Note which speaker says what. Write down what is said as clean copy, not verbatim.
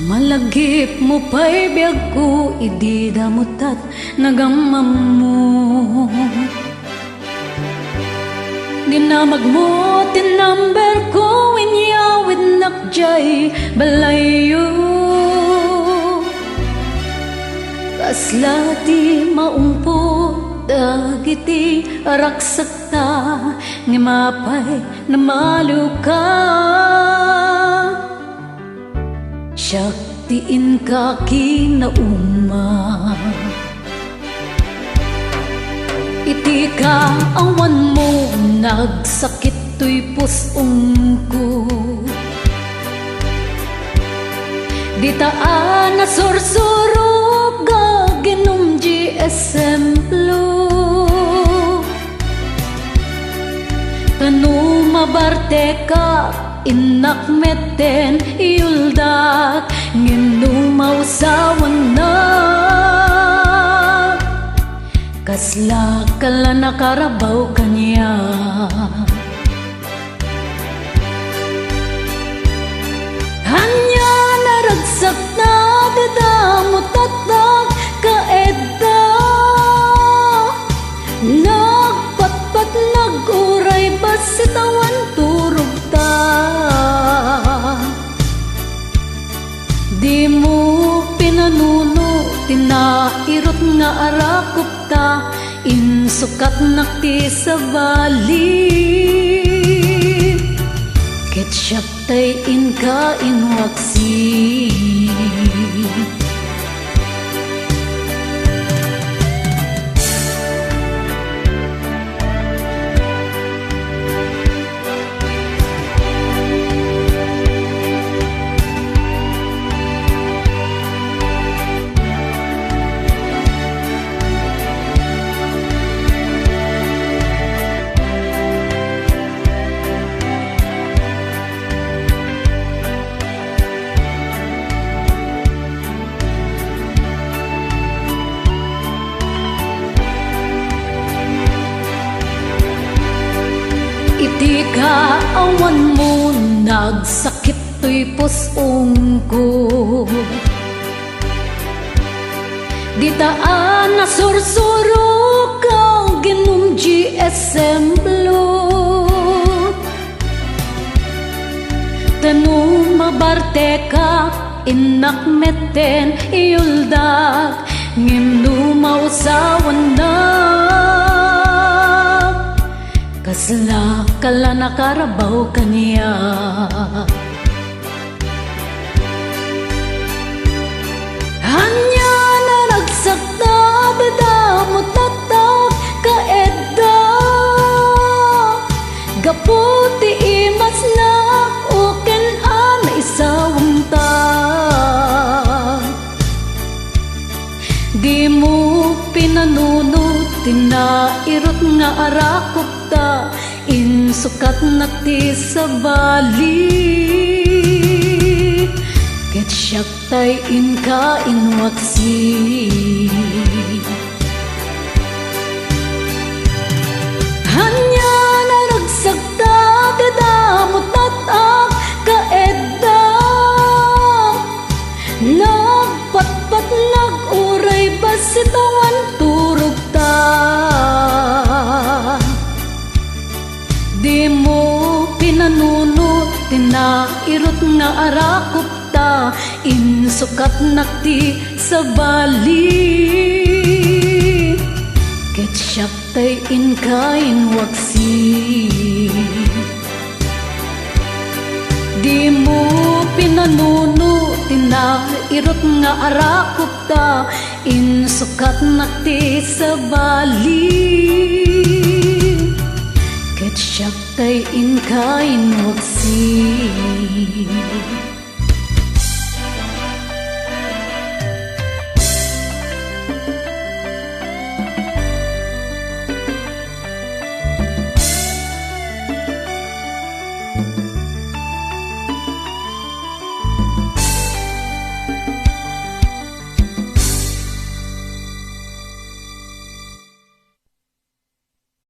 Speaker 1: Malagip mo pa'y biyag ko, idi damutat nagamam mo. Dinamag mo, tinamber ko, inyawid nakjay balayo. Kaslati maumpo, dagiti araksakta, ngimapay na maluka. Syaktiin ka kinauma, iti ka awan mo, nagsakit to'y pusong ko. Di taan na sursurog, gaginum di esemplo. Tanu mabarte ka, inakmeten iuldak, nginumaw sawan na. Kasla kala nakarabaw kanya. Hanya naragsak na didamot at nagkaedda, nagpatpat naguray basitawan turog ta. Di mo pinanuno, tinairot nga arakop ta, insukat nakti sa bali. Ketchup tay inka inwaksi. Iti ka awan mo, nagsakit to'y pusong ko. Di taan na sursuro ka, ginum di esemplo. Tanu mabarte ka, inakmeten iuldak, nginumaw sawan na. Kasla kala nakarabaw kaniya. Hanya naragsak na dadamot at kaedda, gaputi imas na uken ana isawang ta. Di mo pinanunod, tinairot nga arakop ta, insukat nakti sa bali. Ketchup tay inka inwaksi. Hanya naragsak ta dadamot at kaedda, nagpatpat naguray basitawan turog ta. Di mo pinanunod, tinairot nga arakop ta, insukat nakti sa bali. Ketchup tay inka inwaksi. Di mo pinanuno, tinairot nga arakop ta, insukat nakti sa bali. Ketchup tay inka inwaksi.